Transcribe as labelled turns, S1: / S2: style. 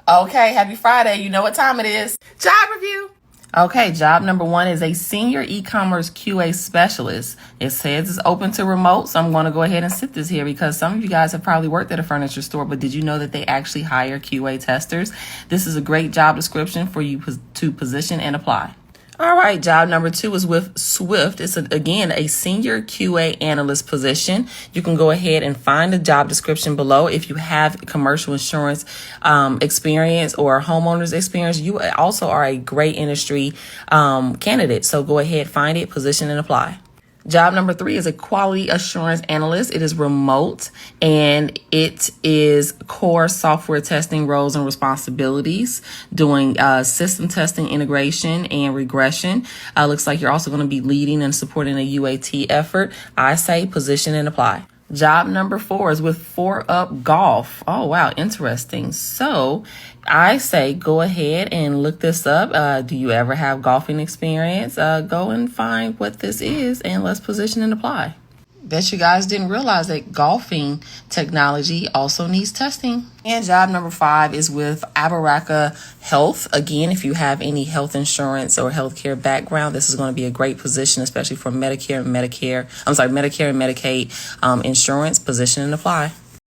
S1: Okay, happy Friday. You know what time it is. Job review. Okay, job number 1 is a senior e-commerce QA specialist. It says it's open to remote, so I'm going to go ahead and sit this here because some of you guys have probably worked at a furniture store, but did you know that they actually hire QA testers? This is a great job description for you to position and apply. All right, job number 2 is with Swift. It's, again, a senior QA analyst position. You can go ahead and find the job description below. If you have commercial insurance experience or homeowners experience, you also are a great industry candidate. So go ahead, find it, position, and apply. Job number 3 is a quality assurance analyst. It is remote and it is core software testing roles and responsibilities, doing system testing, integration, and regression. Looks like you're also going to be leading and supporting a UAT effort. I say position and apply. Job number 4 is with 4Up Golf. Oh, wow. Interesting. So I say go ahead and look this up. Do you ever have golfing experience? Go and find what this is and let's position and apply. Bet you guys didn't realize that golfing technology also needs testing. And job number 5 is with Abaraka Health. Again, if you have any health insurance or healthcare background, this is going to be a great position, especially for Medicare and Medicaid insurance. Position and apply.